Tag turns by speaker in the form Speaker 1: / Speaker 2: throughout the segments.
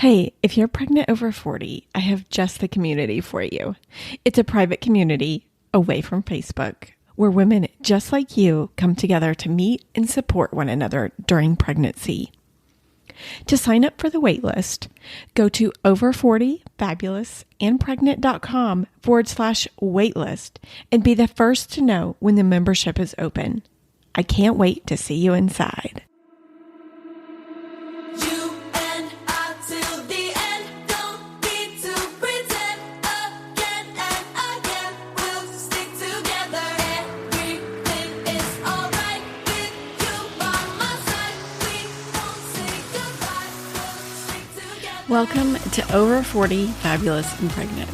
Speaker 1: Hey, if you're pregnant over 40, I have just the community for you. It's a private community away from Facebook where women just like you come together to meet and support one another during pregnancy. To sign up for the waitlist, go to over40fabulousandpregnant.com/waitlist and be the first to know when the membership is open. I can't wait to see you inside. Welcome to Over 40 Fabulous and Pregnant.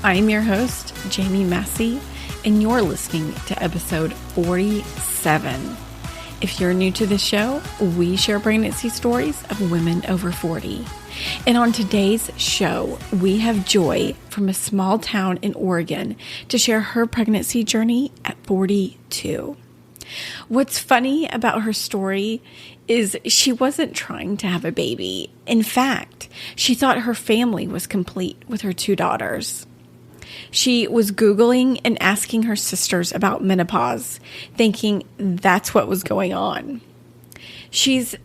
Speaker 1: I'm your host, Jamie Massey, and you're listening to episode 47. If you're new to the show, we share pregnancy stories of women over 40. And on today's show, we have Joy from a small town in Oregon to share her pregnancy journey at 42. What's funny about her story is she wasn't trying to have a baby. In fact, she thought her family was complete with her 2 daughters. She was Googling and asking her sisters about menopause, thinking that's what was going on. She's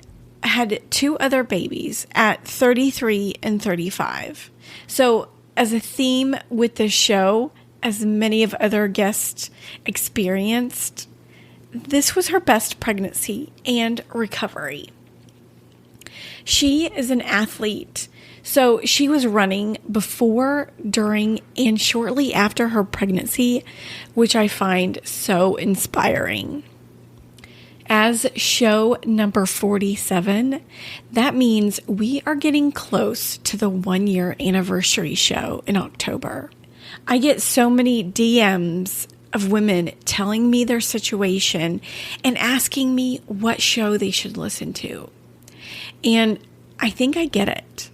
Speaker 1: had 2 other babies at 33 and 35. So as a theme with this show, as many of other guests experienced, this was her best pregnancy and recovery. She is an athlete, so she was running before, during, and shortly after her pregnancy, which I find so inspiring. As show number 47, that means we are getting close to the 1-year anniversary show in October. I get so many DMs of women telling me their situation and asking me what show they should listen to. And I think I get it.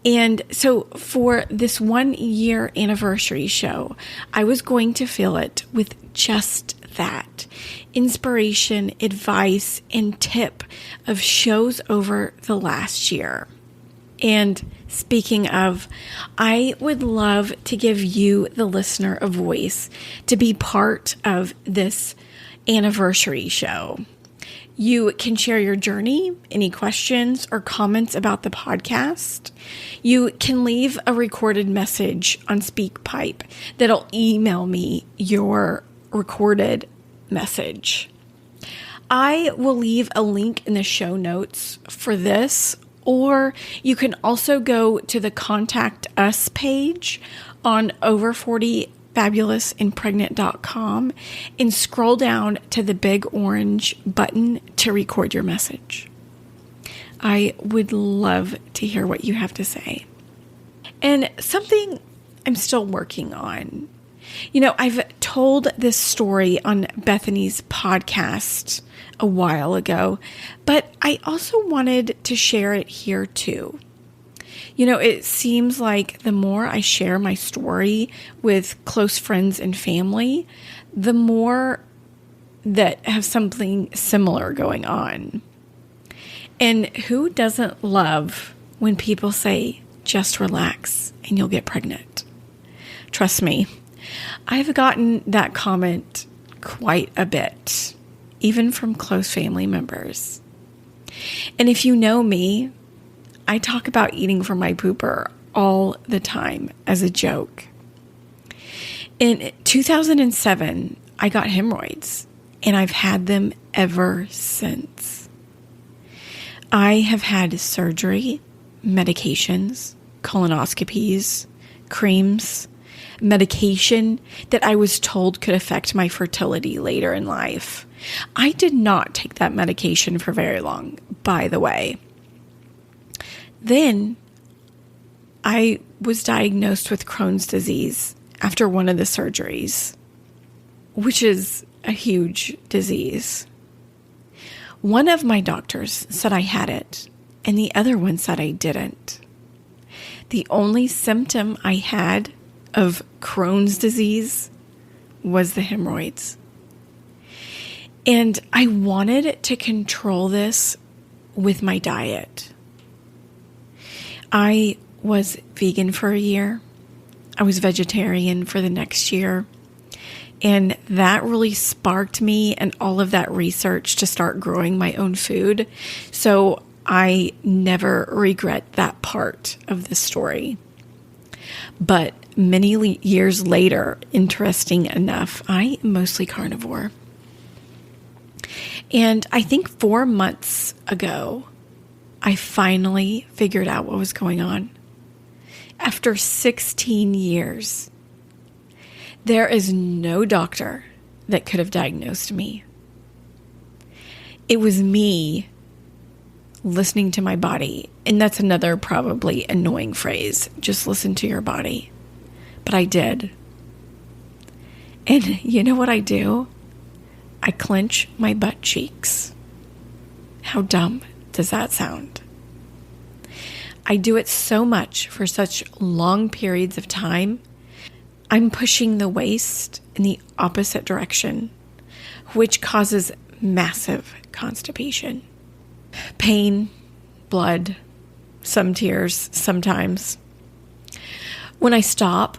Speaker 1: And so for this 1-year anniversary show, I was going to fill it with just that: inspiration, advice, and tip of shows over the last year. And speaking of, I would love to give you, the listener, a voice to be part of this anniversary show. You can share your journey, any questions or comments about the podcast. You can leave a recorded message on SpeakPipe that'll email me your recorded message. I will leave a link in the show notes for this, or you can also go to the Contact Us page on over40fabulousandpregnant.com and scroll down to the big orange button to record your message. I would love to hear what you have to say. And something I'm still working on. I've told this story on Bethany's podcast a while ago, but I also wanted to share it here too. It seems like the more I share my story with close friends and family, the more that have something similar going on. And who doesn't love when people say, just relax and you'll get pregnant? Trust me, I've gotten that comment quite a bit, even from close family members. And if you know me, I talk about eating from my pooper all the time as a joke. In 2007, I got hemorrhoids, and I've had them ever since. I have had surgery, medications, colonoscopies, creams, medication that I was told could affect my fertility later in life. I did not take that medication for very long, by the way. Then I was diagnosed with Crohn's disease after one of the surgeries, which is a huge disease. One of my doctors said I had it, and the other one said I didn't. The only symptom I had of Crohn's disease was the hemorrhoids. And I wanted to control this with my diet. I was vegan for a year. I was vegetarian for the next year. And that really sparked me and all of that research to start growing my own food. So I never regret that part of the story. But many years later, interesting enough, I am mostly carnivore. And I think 4 months ago, I finally figured out what was going on. After 16 years, there is no doctor that could have diagnosed me. It was me listening to my body. And that's another probably annoying phrase. Just listen to your body. But I did. And you know what I do? I clench my butt cheeks. How dumb does that sound? I do it so much for such long periods of time. I'm pushing the waist in the opposite direction, which causes massive constipation. Pain, blood, some tears, sometimes. When I stop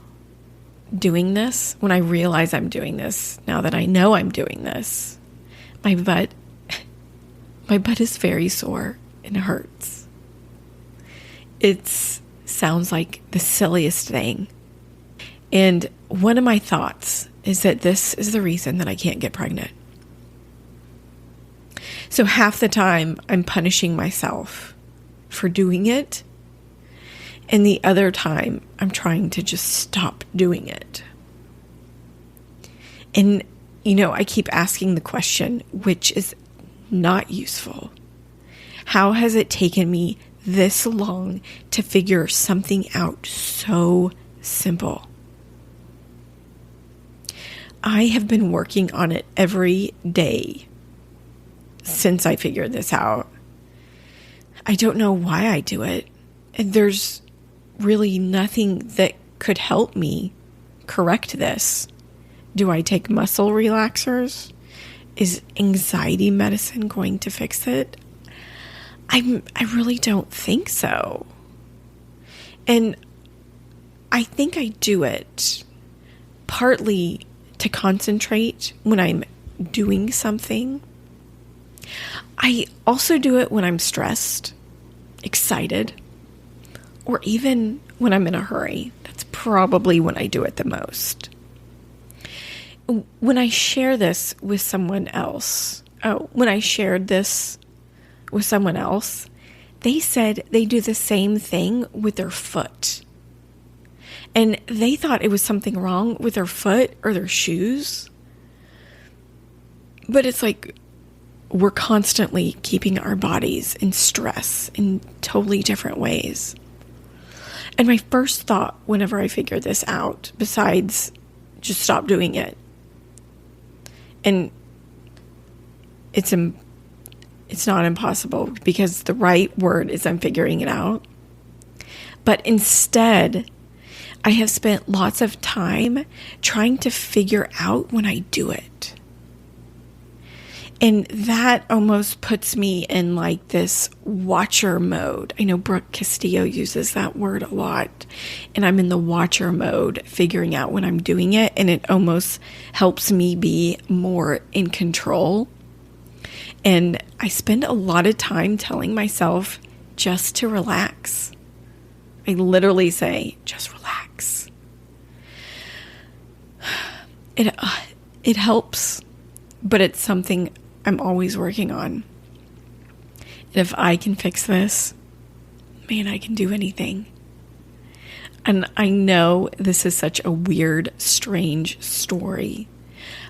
Speaker 1: doing this, when I realize I'm doing this, now that I know I'm doing this, my butt is very sore and hurts. It sounds like the silliest thing. And one of my thoughts is that this is the reason that I can't get pregnant. So half the time I'm punishing myself for doing it. And the other time I'm trying to just stop doing it. And, I keep asking the question, which is not useful. How has it taken me this long to figure something out so simple? I have been working on it every day since I figured this out. I don't know why I do it. And there's really nothing that could help me correct this. Do I take muscle relaxers? Is anxiety medicine going to fix it? I really don't think so. And I think I do it partly to concentrate when I'm doing something. I also do it when I'm stressed, excited, or even when I'm in a hurry. That's probably when I do it the most. When I share this with someone else, they said they do the same thing with their foot. And they thought it was something wrong with their foot or their shoes. But it's like we're constantly keeping our bodies in stress in totally different ways. And my first thought whenever I figured this out, besides just stop doing it, and it's not impossible because the right word is I'm figuring it out. But instead, I have spent lots of time trying to figure out when I do it. And that almost puts me in like this watcher mode. I know Brooke Castillo uses that word a lot. And I'm in the watcher mode, figuring out when I'm doing it. And it almost helps me be more in control. And I spend a lot of time telling myself just to relax. I literally say, just relax. It helps, but it's something I'm always working on. And if I can fix this, man, I can do anything. And I know this is such a weird, strange story,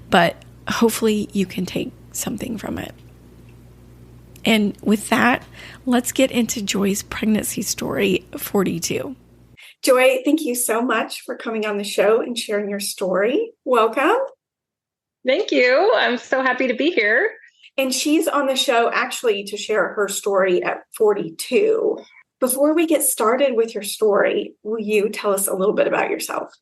Speaker 1: but hopefully you can take something from it. And with that, let's get into Joy's pregnancy story 42. Joy, thank you so much for coming on the show and sharing your story. Welcome.
Speaker 2: Thank you. I'm so happy to be here.
Speaker 1: And she's on the show actually to share her story at 42. Before we get started with your story, will you tell us a little bit about yourself?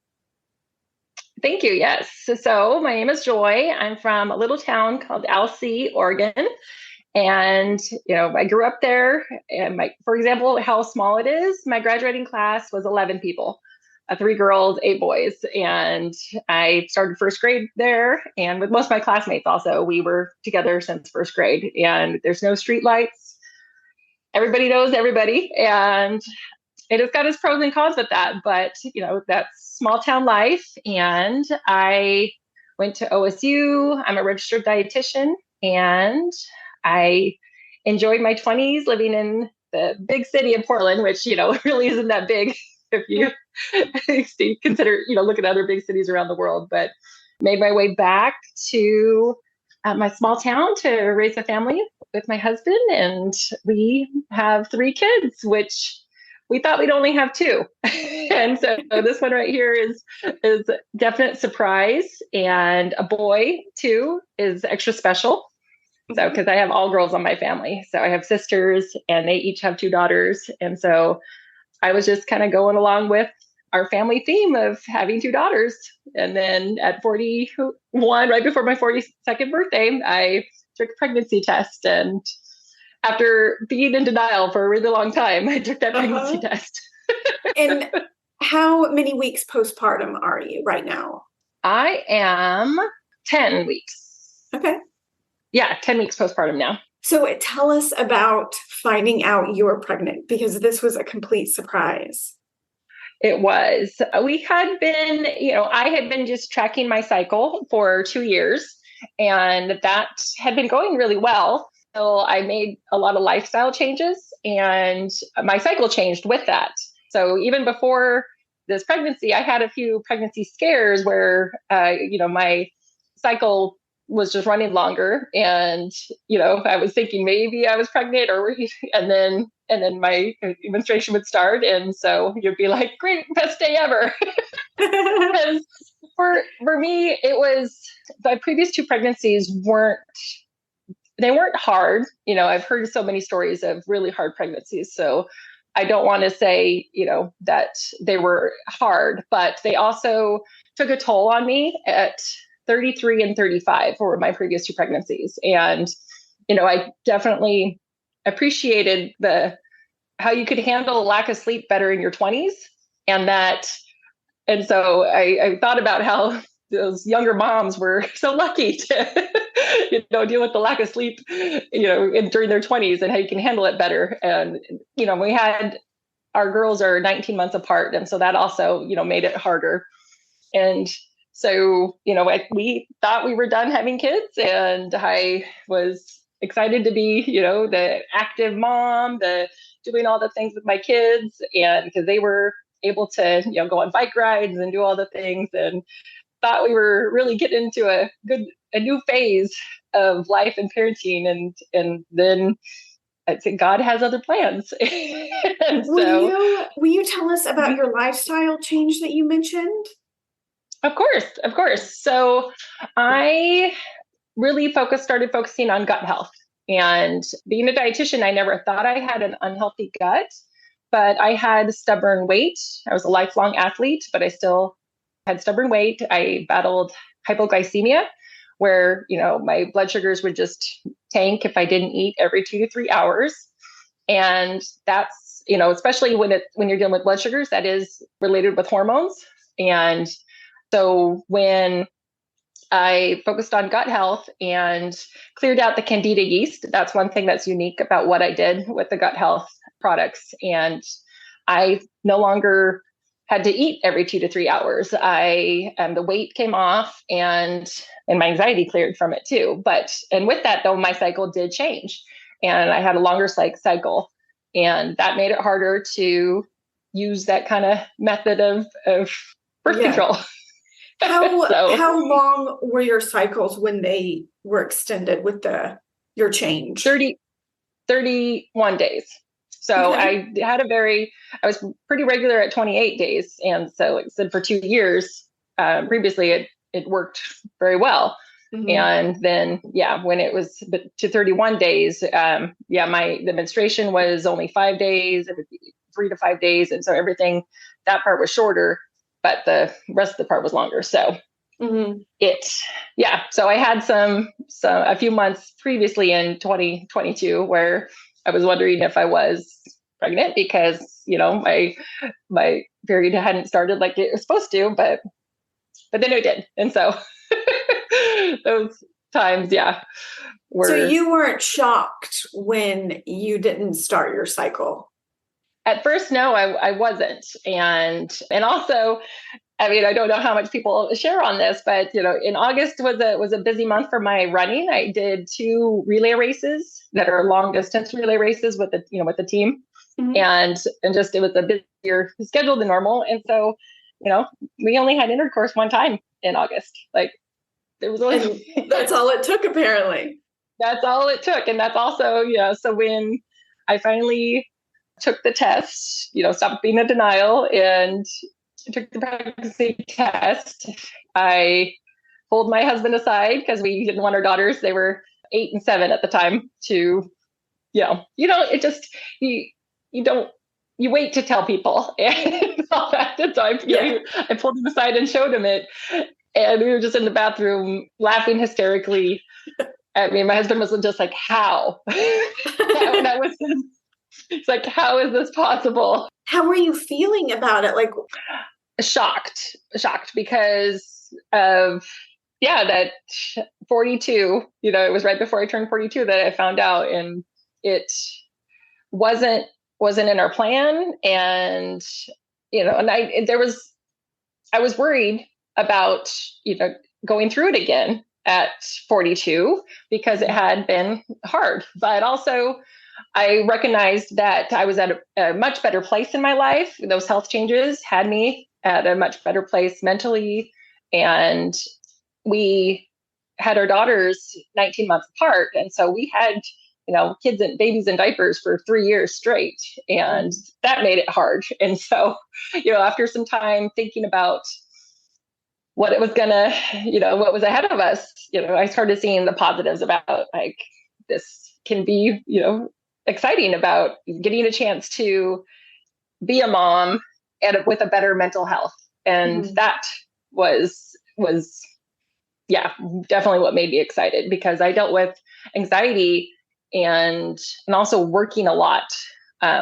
Speaker 2: Thank you. Yes. So my name is Joy. I'm from a little town called Alsea, Oregon. And, I grew up there, and for example, how small it is, my graduating class was 11 people, 3 girls, 8 boys. And I started first grade there. And with most of my classmates also, we were together since first grade, and there's no street lights. Everybody knows everybody. And it has got its pros and cons with that, but that's small town life. And I went to OSU. I'm a registered dietitian, and I enjoyed my 20s living in the big city of Portland, which really isn't that big if you consider look at other big cities around the world. But made my way back to my small town to raise a family with my husband, and we have 3 kids, which we thought we'd only have 2. And so this one right here is definite surprise. And a boy too is extra special. So, because I have all girls on my family. So I have sisters, and they each have 2 daughters. And so I was just kind of going along with our family theme of having 2 daughters. And then at 41, right before my 42nd birthday, I took a pregnancy test. And after being in denial for a really long time, I took that pregnancy test.
Speaker 1: And how many weeks postpartum are you right now?
Speaker 2: I am 10 weeks.
Speaker 1: Okay.
Speaker 2: Yeah, 10 weeks postpartum now.
Speaker 1: So tell us about finding out you were pregnant, because this was a complete surprise.
Speaker 2: It was. We had been, I had been just tracking my cycle for 2 years, and that had been going really well. So I made a lot of lifestyle changes, and my cycle changed with that. So even before this pregnancy, I had a few pregnancy scares where, my cycle was just running longer, and I was thinking maybe I was pregnant, and then my menstruation would start, and so you'd be like, great, best day ever. Because for me, it was, my previous 2 pregnancies weren't hard. I've heard so many stories of really hard pregnancies, so I don't want to say that they were hard, but they also took a toll on me at 33 and 35 were my previous 2 pregnancies. And, I definitely appreciated how you could handle a lack of sleep better in your 20s. And so I thought about how those younger moms were so lucky to, deal with the lack of sleep, during their 20s, and how you can handle it better. And, we had, our girls are 19 months apart. And so that also, made it harder. And so, we thought we were done having kids, and I was excited to be, the active mom, doing all the things with my kids, and because they were able to, go on bike rides and do all the things, and thought we were really getting into a new phase of life and parenting. And then I think God has other plans. And
Speaker 1: will you tell us about your lifestyle change that you mentioned?
Speaker 2: Of course. So I really started focusing on gut health. And being a dietitian, I never thought I had an unhealthy gut, but I had stubborn weight. I was a lifelong athlete, but I still had stubborn weight. I battled hypoglycemia, where, my blood sugars would just tank if I didn't eat every 2 to 3 hours. And that's, especially when you're dealing with blood sugars, that is related with hormones. And so when I focused on gut health and cleared out the Candida yeast, that's one thing that's unique about what I did with the gut health products. And I no longer had to eat every 2 to 3 hours. The weight came off, and my anxiety cleared from it too. And with that though, my cycle did change, and I had a longer cycle, and that made it harder to your that kind of method of birth control.
Speaker 1: How long were your cycles when they were extended with your change?
Speaker 2: 31 days. So okay. I was pretty regular at 28 days. And so like I said, for 2 years, previously it worked very well. Mm-hmm. And then, when it was to 31 days, the menstruation was only 5 days, 3 to 5 days. And so that part was shorter, but the rest of the part was longer. So So I had a few months previously in 2022 where I was wondering if I was pregnant because, my period hadn't started like it was supposed to, but then it did. And so those times,
Speaker 3: So
Speaker 2: were.
Speaker 3: you weren't shocked when you didn't start your cycle?
Speaker 2: At first, no, I wasn't. And also, I mean, I don't know how much people share on this, but in August was a busy month for my running. I did 2 relay races that are long distance relay races with the team.
Speaker 3: Mm-hmm.
Speaker 2: And just it was a busier schedule than normal. And so, we only had intercourse one time in August. Like there was only
Speaker 3: that's all it took, apparently.
Speaker 2: That's all it took. And that's also, so when I finally took the test, stopped being in denial and took the pregnancy test, I pulled my husband aside because we didn't want our daughters. They were 8 and 7 at the time to, it just, you wait to tell people and all that. And so I pulled him aside and showed him it. And we were just in the bathroom laughing hysterically. I mean, my husband was just like, how? It's like, how is this possible?
Speaker 3: How were you feeling about it? Like
Speaker 2: shocked because of, that 42, it was right before I turned 42 that I found out, and it wasn't in our plan. And, and I was worried about, going through it again at 42 because it had been hard, but also I recognized that I was at a much better place in my life. Those health changes had me at a much better place mentally. And we had our daughters 19 months apart. And so we had, kids and babies in diapers for 3 years straight. And that made it hard. And so, after some time thinking about what it was gonna, what was ahead of us, I started seeing the positives about like, this can be, exciting about getting a chance to be a mom with a better mental health. And that was definitely what made me excited, because I dealt with anxiety and also working a lot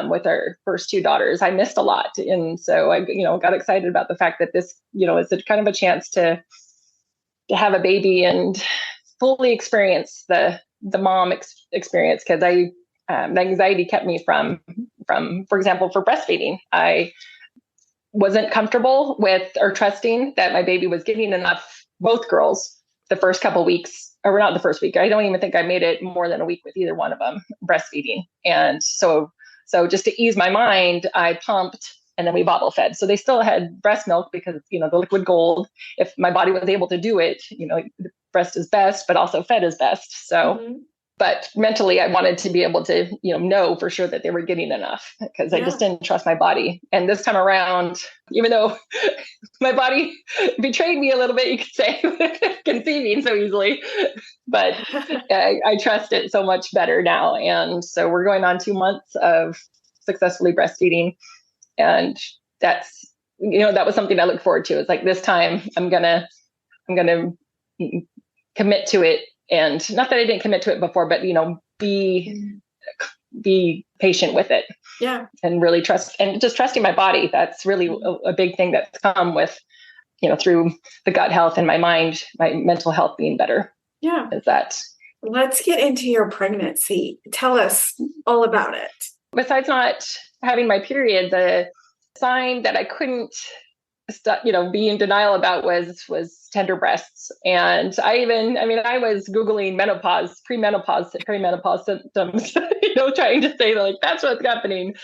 Speaker 2: with our first 2 daughters. I missed a lot. And so I, got excited about the fact that this, is a kind of a chance to have a baby and fully experience the mom experience. Cause the anxiety kept me from, for example, for breastfeeding. I wasn't comfortable with or trusting that my baby was getting enough, both girls, the first couple weeks, or not the first week. I don't even think I made it more than a week with either one of them breastfeeding. And so just to ease my mind, I pumped and then we bottle fed. So they still had breast milk because, the liquid gold, if my body was able to do it, breast is best, but also fed is best. So, but mentally I wanted to be able to, know for sure that they were getting enough, because I just didn't trust my body. And this time around, even though my body betrayed me a little bit, you could say, conceiving so easily, but I trust it so much better now. And so we're going on 2 months of successfully breastfeeding. And that's, that was something I look forward to. It's like, this time I'm going to commit to it. And not that I didn't commit to it before, but, be patient with it.
Speaker 3: Yeah.
Speaker 2: And really trusting my body. That's really a big thing that's come with, through the gut health and my mind, my mental health being better.
Speaker 3: Yeah.
Speaker 2: Is that.
Speaker 3: Let's get into your pregnancy. Tell us all about it.
Speaker 2: Besides not having my period, the sign that I couldn't be in denial about was tender breasts. And I was Googling perimenopause symptoms, trying to say like, that's what's happening.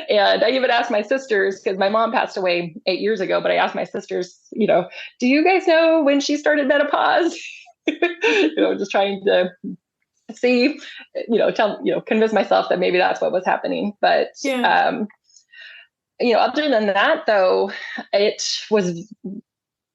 Speaker 2: And I even asked my sisters, because my mom passed away 8 years ago, but I asked my sisters, do you guys know when she started menopause? Just trying to see, convince myself that maybe that's what was happening. But, other than that, though, it was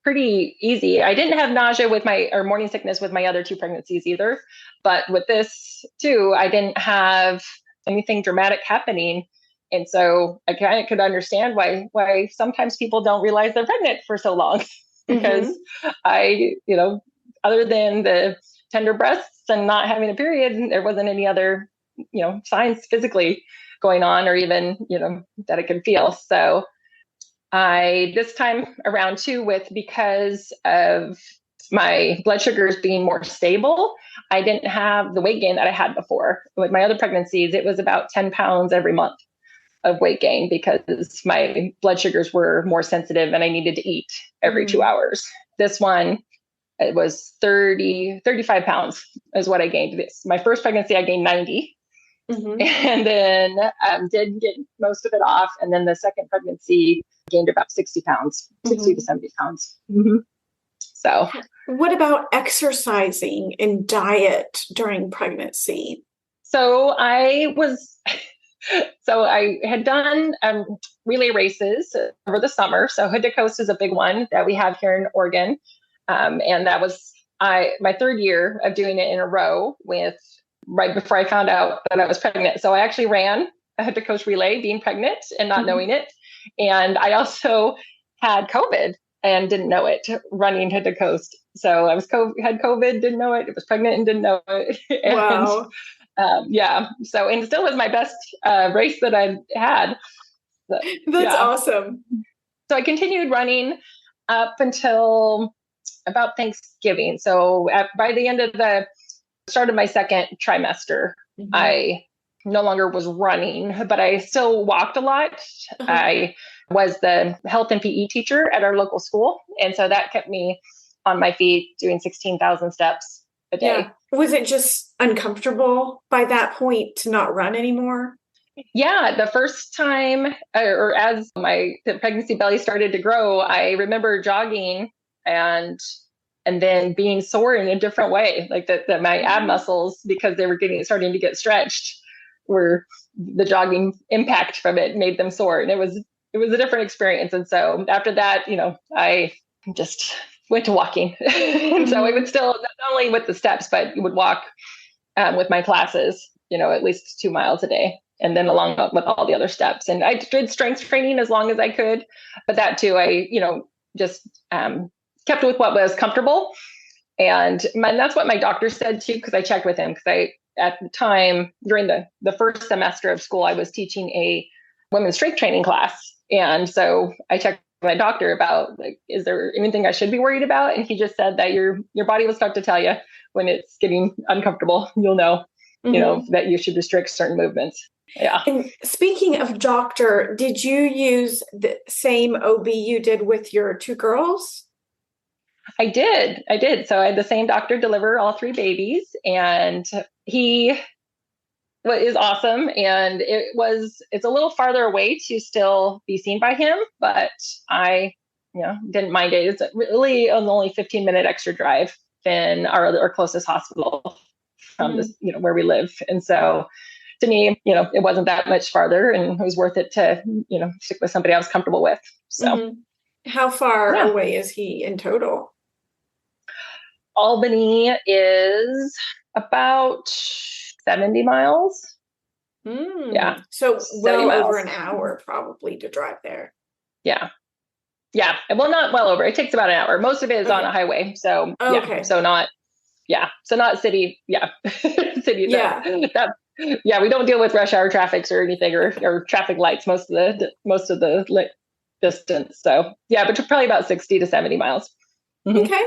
Speaker 2: pretty easy. I didn't have nausea or morning sickness with my other 2 pregnancies either. But with this too, I didn't have anything dramatic happening. And so I kind of could understand why sometimes people don't realize they're pregnant for so long. because other than the tender breasts and not having a period, there wasn't any other, signs physically going on or even, that I could feel. So this time around too, because of my blood sugars being more stable, I didn't have the weight gain that I had before. With my other pregnancies, it was about 10 pounds every month of weight gain because my blood sugars were more sensitive and I needed to eat every 2 hours. This one, it was 35 pounds is what I gained. My first pregnancy, I gained 90. And then did get most of it off. And then the second pregnancy gained about 60 pounds, 60 to 70 pounds. So
Speaker 3: what about exercising and diet during pregnancy?
Speaker 2: So I had done relay races over the summer. So Hood to Coast is a big one that we have here in Oregon. And that was my third year of doing it in a row right before I found out that I was pregnant. So I actually ran a Hood to Coast relay being pregnant and not knowing it. And I also had COVID and didn't know it running Hood to Coast. So I had COVID, didn't know it. I was pregnant and didn't know it. And,
Speaker 3: wow.
Speaker 2: So, and it still was my best race that I had.
Speaker 3: That's awesome.
Speaker 2: So I continued running up until about Thanksgiving. So by the end of the start of my second trimester, I no longer was running, but I still walked a lot. I was the health and PE teacher at our local school. And so that kept me on my feet doing 16,000 steps a day.
Speaker 3: Yeah. Was it just uncomfortable by that point to not run anymore?
Speaker 2: Yeah, the first time, or as the pregnancy belly started to grow, I remember jogging and then being sore in a different way, like that my ab muscles, because they were starting to get stretched, were the jogging impact from it made them sore, and it was a different experience. And so after that, I just went to walking, and so I would still not only with the steps, but would walk with my classes, at least 2 miles a day. And then along with all the other steps. And I did strength training as long as I could. But that too, I, just kept with what was comfortable. And that's what my doctor said too, because I checked with him. Because at the time, during the first semester of school, I was teaching a women's strength training class. And so I checked with my doctor about, is there anything I should be worried about? And he just said that your body will start to tell you when it's getting uncomfortable. You'll know, that you should restrict certain movements. Yeah.
Speaker 3: And speaking of doctor, did you use the same OB you did with your two girls?
Speaker 2: I did. So I had the same doctor deliver all 3 babies, and he is awesome. And it's a little farther away to still be seen by him, but I, didn't mind it. It's really only 15-minute extra drive than our closest hospital from this, where we live. And so to me, it wasn't that much farther, and it was worth it to, stick with somebody I was comfortable with. So
Speaker 3: how far away is he in total?
Speaker 2: Albany is about 70 miles. Yeah.
Speaker 3: So well over an hour probably to drive there.
Speaker 2: Yeah. Yeah. Well, not well over. It takes about an hour. Most of it is on a highway. So So not city. Yeah. City. We don't deal with rush hour traffics or anything or traffic lights most of the distance. So but probably about 60 to 70 miles.
Speaker 3: Okay.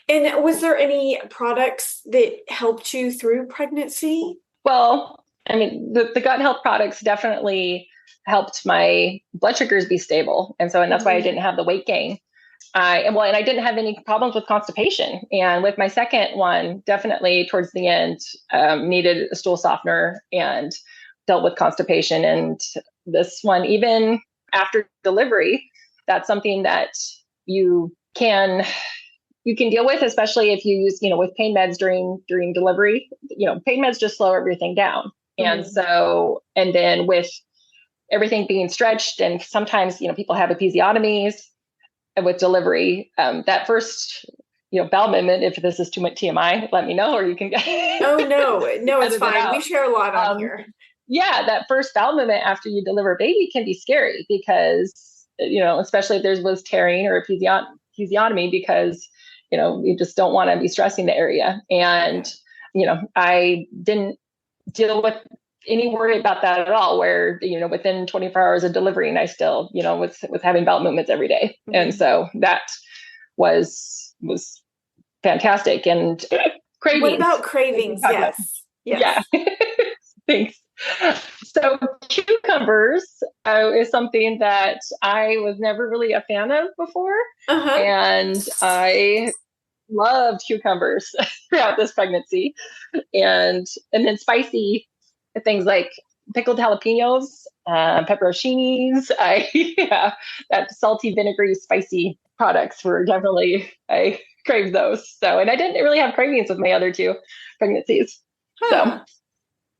Speaker 3: And was there any products that helped you through pregnancy?
Speaker 2: Well, I mean, the gut health products definitely helped my blood sugars be stable. And that's why I didn't have the weight gain. And I didn't have any problems with constipation. And with my second one, definitely towards the end, needed a stool softener and dealt with constipation. And this one, even after delivery, that's something that you can deal with, especially if you use, with pain meds during delivery. Pain meds just slow everything down. And so, and then with everything being stretched, and sometimes, people have episiotomies with delivery, that first, bowel movement, if this is too much TMI, let me know, or you can get.
Speaker 3: Oh, no, it's fine. We share a lot on here.
Speaker 2: Yeah. That first bowel movement after you deliver a baby can be scary because, especially if there was tearing or episiotomy because, you just don't want to be stressing the area. And, I didn't deal with any worry about that at all, where, within 24 hours of delivery, and I still, was having bowel movements every day. Mm-hmm. And so that was fantastic. And cravings.
Speaker 3: What about cravings? Yes.
Speaker 2: Yeah. Thanks. So cucumbers is something that I was never really a fan of before. Uh-huh. And I loved cucumbers throughout this pregnancy. And then spicy things like pickled jalapenos, pepperoncinis. That salty, vinegary, spicy products were definitely, I craved those. So, and I didn't really have cravings with my other two pregnancies.
Speaker 3: Huh.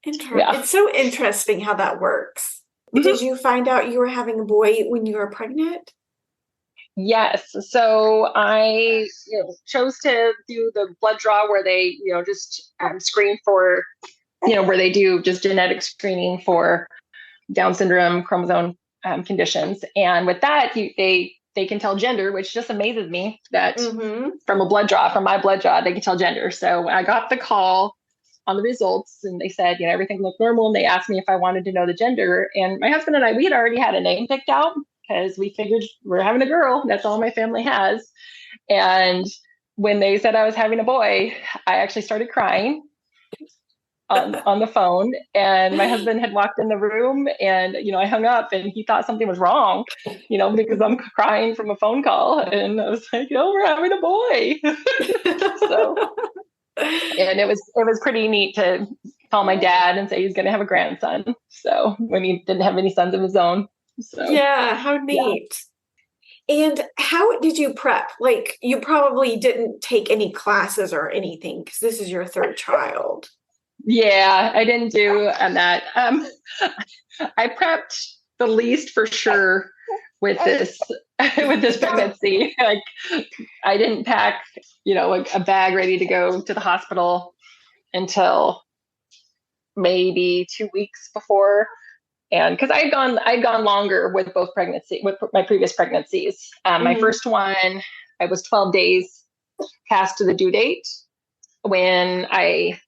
Speaker 3: It's so interesting how that works. Mm-hmm. Did you find out you were having a boy when you were pregnant?
Speaker 2: Yes. So I chose to do the blood draw where they, just screen for, where they do just genetic screening for Down syndrome, chromosome conditions. And with that, they can tell gender, which just amazes me that from my blood draw, they can tell gender. So I got the call on the results and they said, everything looked normal. And they asked me if I wanted to know the gender. And my husband and I, we had already had a name picked out because we figured we're having a girl. That's all my family has. And when they said I was having a boy, I actually started crying on the phone. And my husband had walked in the room and, I hung up and he thought something was wrong, because I'm crying from a phone call. And I was like, we're having a boy. So, and it was pretty neat to call my dad and say he's going to have a grandson. So when he didn't have any sons of his own. So,
Speaker 3: yeah, how neat. Yeah. And how did you prep? Like, you probably didn't take any classes or anything because this is your third child.
Speaker 2: Yeah, I didn't do that. I prepped the least for sure with this pregnancy. Like, I didn't pack, a bag ready to go to the hospital until maybe 2 weeks before. And because I'd gone longer with with my previous pregnancies. My first one, I was 12 days past to the due date when I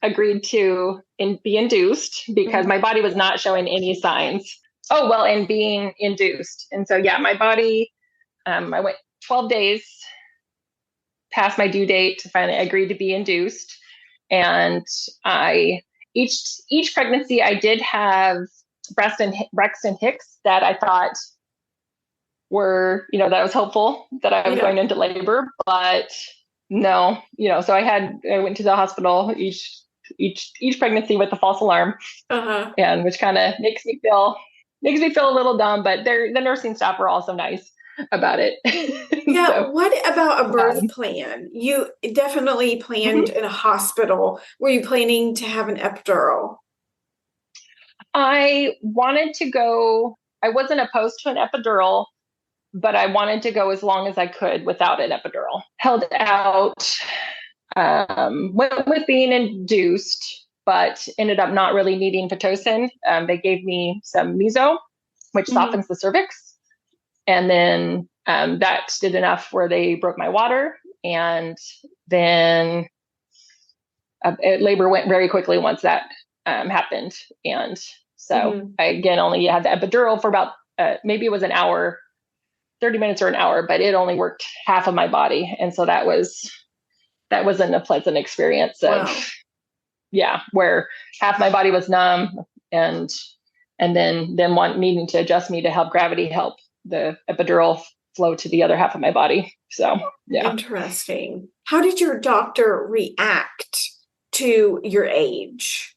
Speaker 2: agreed to be induced because my body was not showing any signs. Oh, well, and being induced. And so, my body, I went 12 days past my due date to finally agree to be induced. And each pregnancy, I did have breast and hicks that I thought were, that I was hopeful that I was going into labor, but no, so I went to the hospital each pregnancy with the false alarm, and which kind of makes me feel a little dumb, but the nursing staff were also nice about it.
Speaker 3: Yeah. So, what about a birth plan? You definitely planned in a hospital. Were you planning to have an epidural?
Speaker 2: I wanted to go. I wasn't opposed to an epidural, but I wanted to go as long as I could without an epidural. Held out, went with being induced, but ended up not really needing Pitocin. They gave me some meso, which softens the cervix. And then that did enough where they broke my water. And then labor went very quickly once that happened. And so I, again, only had the epidural for about, maybe it was an hour, 30 minutes or an hour, but it only worked half of my body. And so that wasn't a pleasant experience of, where half my body was numb and then needing to adjust me to help gravity help the epidural flow to the other half of my body. So, yeah.
Speaker 3: Interesting. How did your doctor react to your age?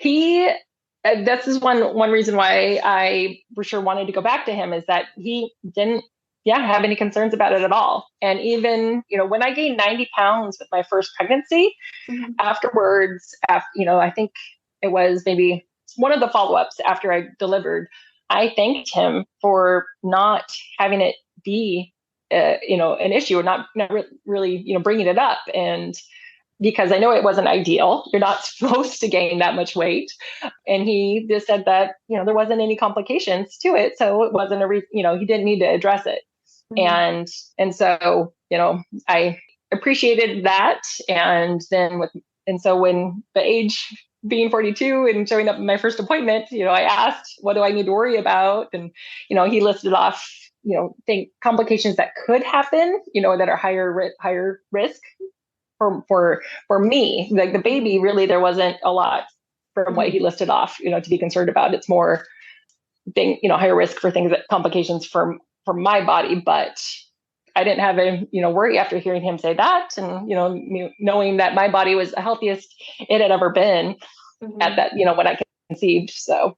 Speaker 2: This is one reason why I for sure wanted to go back to him, is that he didn't have any concerns about it at all. And even, when I gained 90 pounds with my first pregnancy, afterwards, I think it was maybe one of the follow-ups after I delivered, I thanked him for not having it be, an issue, or not really, bringing it up. And because I know it wasn't ideal, you're not supposed to gain that much weight. And he just said that, there wasn't any complications to it. So it wasn't he didn't need to address it. And so, I appreciated that. And so when the age being 42 and showing up in my first appointment, I asked, what do I need to worry about? And, he listed off, complications that could happen, that are higher risk for me. Like the baby, really, there wasn't a lot from what he listed off, to be concerned about. It's more higher risk for complications from my body, but I didn't have a, worry after hearing him say that. And, knowing that my body was the healthiest it had ever been at that, when I conceived. So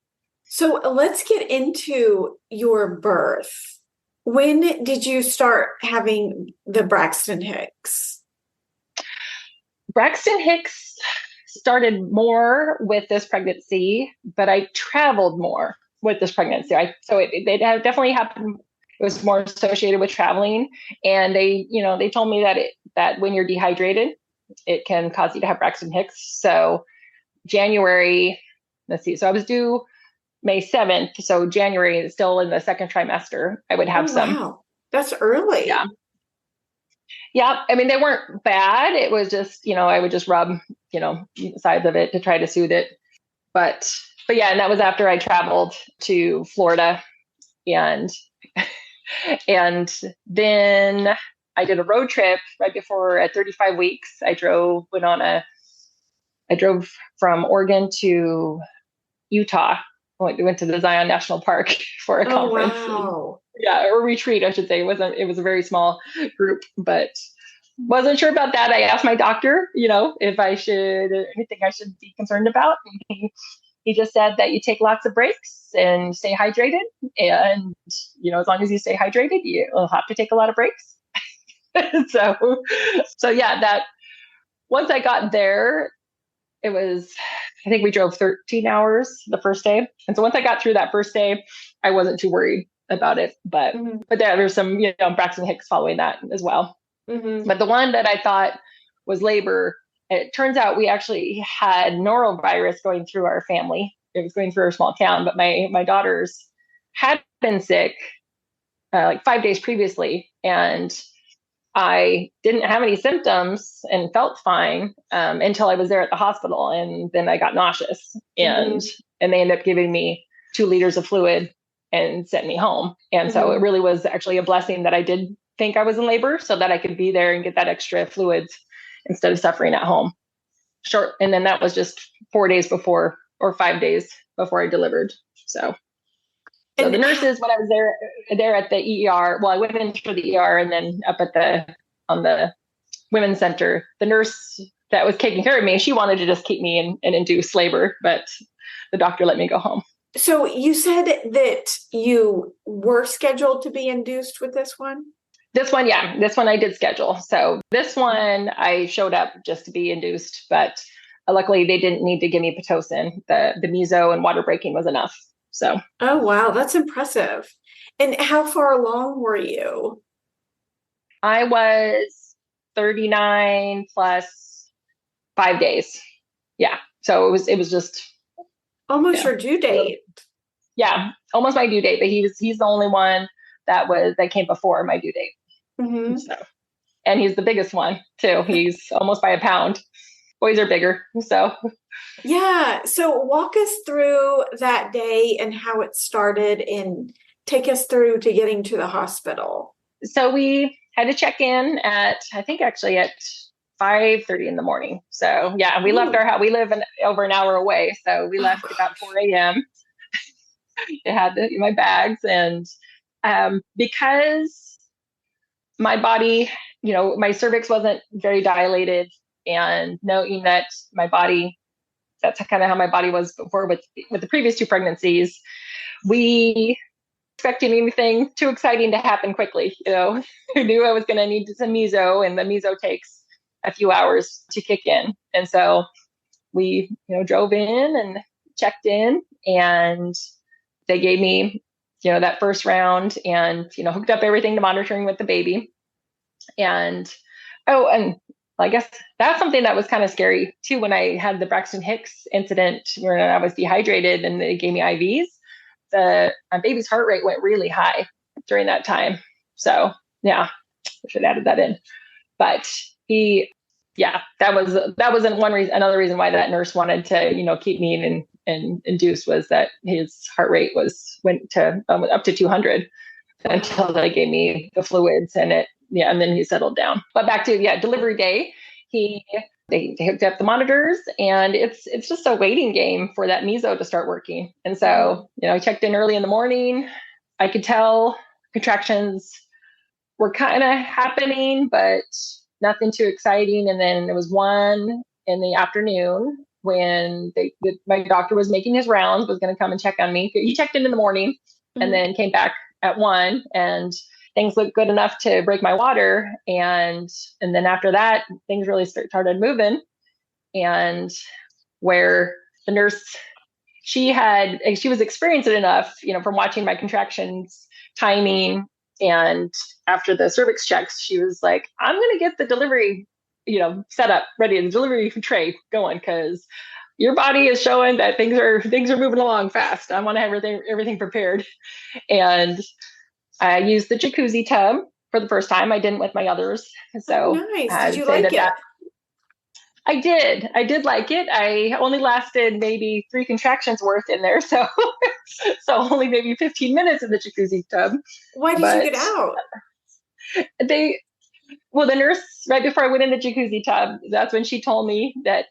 Speaker 3: let's get into your birth. When did you start having the Braxton Hicks?
Speaker 2: Braxton Hicks started more with this pregnancy, but I traveled more with this pregnancy. So it definitely happened. It was more associated with traveling. And they told me that when you're dehydrated, it can cause you to have Braxton Hicks. So January, so I was due May 7th. So January, still in the second trimester, I would have some.
Speaker 3: Wow, that's early.
Speaker 2: Yeah. Yeah. I mean, they weren't bad. It was just, I would just rub, sides of it to try to soothe it. But yeah, and that was after I traveled to Florida, and then I did a road trip right before at 35 weeks. I drove from Oregon to Utah. Went to the Zion National Park for a conference.
Speaker 3: Wow.
Speaker 2: A retreat, I should say. It was a very small group, but wasn't sure about that. I asked my doctor, if anything I should be concerned about. And he just said that you take lots of breaks and stay hydrated. And, as long as you stay hydrated, you'll have to take a lot of breaks. So yeah, that once I got there, I think we drove 13 hours the first day. And so once I got through that first day, I wasn't too worried about it. But there's some, Braxton Hicks following that as well. But the one that I thought was labor, it turns out we actually had norovirus going through our family. It was going through our small town, but my daughters had been sick like 5 days previously. And I didn't have any symptoms and felt fine until I was there at the hospital. And then I got nauseous and they ended up giving me 2 liters of fluid and sent me home. And so it really was actually a blessing that I did think I was in labor so that I could be there and get that extra fluids instead of suffering at home. And then that was just 4 days before or 5 days before I delivered. So the nurses, when I was there at the ER, well, I went into the ER and then up on the women's center, the nurse that was taking care of me, she wanted to just keep me in induced labor, but the doctor let me go home.
Speaker 3: So you said that you were scheduled to be induced with this one?
Speaker 2: This one, yeah. This one I did schedule. So this one I showed up just to be induced, but luckily they didn't need to give me Pitocin. The meso and water breaking was enough. So.
Speaker 3: Oh, wow. That's impressive. And how far along were you?
Speaker 2: I was 39 plus 5 days. Yeah. So it was just
Speaker 3: almost your due date.
Speaker 2: Yeah. Almost my due date, but he's the only one that came before my due date. So, and he's the biggest one too. He's almost by a pound. Boys are bigger. So
Speaker 3: yeah. So walk us through that day and how it started and take us through to getting to the hospital.
Speaker 2: So we had to check in at 5:30 in the morning. So yeah, we left our house. We live over an hour away. So we left about 4 a.m. I had my bags and because my body, my cervix wasn't very dilated, and knowing that my body, that's kind of how my body was before with the previous 2 pregnancies, we expecting anything too exciting to happen quickly. I knew I was going to need some meso, and the meso takes a few hours to kick in. And so we, drove in and checked in, and they gave me, that first round and, hooked up everything to monitoring with the baby. And I guess that's something that was kind of scary too. When I had the Braxton Hicks incident where I was dehydrated and they gave me IVs, my baby's heart rate went really high during that time. So Yeah, I should have added that in. But that wasn't one reason. Another reason why that nurse wanted to, keep me and induce was that his heart rate went to up to 200 until they gave me the fluids and then he settled down. But back to delivery day, they hooked up the monitors, and it's just a waiting game for that meso to start working. And so, I checked in early in the morning. I could tell contractions were kind of happening, but nothing too exciting. And then there was one in the afternoon when my doctor was making his rounds, was going to come and check on me. He checked in the morning and then came back at 1, and things looked good enough to break my water. And then after that, things really started moving. And where the nurse, she was experienced enough, from watching my contractions, timing, and after the cervix checks, she was like, I'm going to get the delivery, set up, ready, the delivery tray going, because your body is showing that things are moving along fast. I want to have everything prepared. And I used the jacuzzi tub for the first time. I didn't with my others. So
Speaker 3: nice. Did you like it?
Speaker 2: I did. I did like it. I only lasted maybe 3 contractions worth in there. So only maybe 15 minutes in the jacuzzi tub.
Speaker 3: Why did you get out?
Speaker 2: The nurse, right before I went in the jacuzzi tub, that's when she told me that,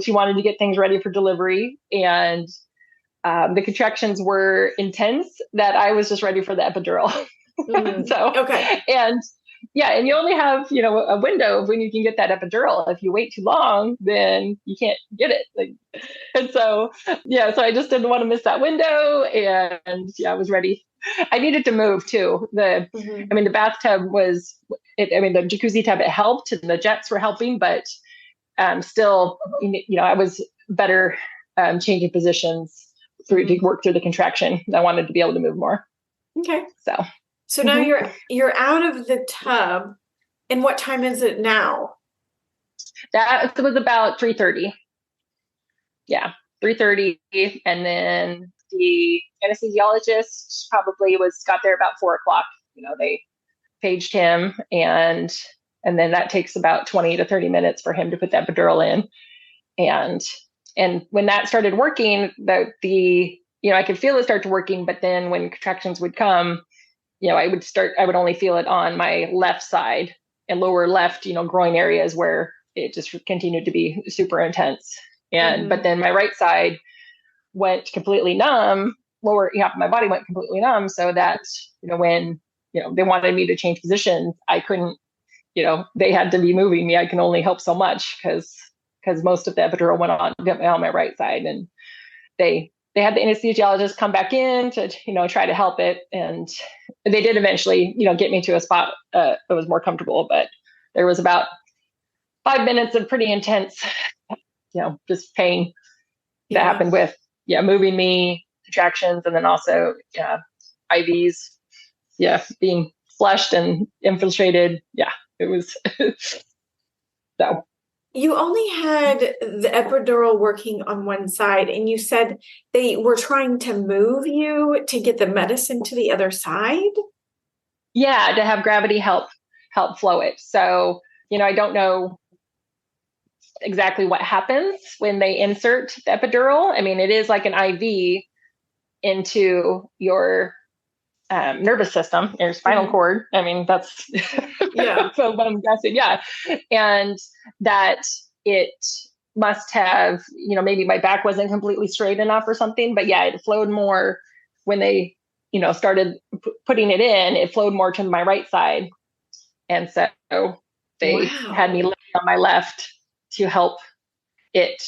Speaker 2: she wanted to get things ready for delivery. And the contractions were intense, that I was just ready for the epidural.
Speaker 3: Okay.
Speaker 2: And you only have, a window of when you can get that epidural. If you wait too long, then you can't get it. So I just didn't want to miss that window. And I was ready. I needed to move too. The bathtub the jacuzzi tub, it helped, and the jets were helping, but still, I was better changing positions to work through the contraction. I wanted to be able to move more.
Speaker 3: Okay. So
Speaker 2: mm-hmm.
Speaker 3: now you're out of the tub, and what time is it now?
Speaker 2: That was about 3:30. Yeah, 3:30, and then the anesthesiologist probably got there about 4:00. They paged him, and then that takes about 20 to 30 minutes for him to put that epidural in. And when that started working, I could feel it start to working, but then when contractions would come, I would only feel it on my left side and lower left, groin areas where it just continued to be super intense. But then my right side went completely numb, lower half of my body went completely numb. So that, when, they wanted me to change positions, I couldn't, they had to be moving me. I can only help so much because most of the epidural went on my right side, and they had the anesthesiologist come back in to, try to help it. And they did eventually, get me to a spot that was more comfortable, but there was about 5 minutes of pretty intense, just pain that happened with, moving me, contractions, and then also, IVs, being flushed and infiltrated. Yeah, it was, so.
Speaker 3: You only had the epidural working on one side, and you said they were trying to move you to get the medicine to the other side?
Speaker 2: Yeah, to have gravity help flow it. So, I don't know exactly what happens when they insert the epidural. I mean, it is like an IV into your nervous system, your spinal cord. I mean, that's so what I'm guessing. Yeah. And that it must have, maybe my back wasn't completely straight enough or something, but it flowed more when they, started putting it in, it flowed more to my right side. And so they had me on my left to help it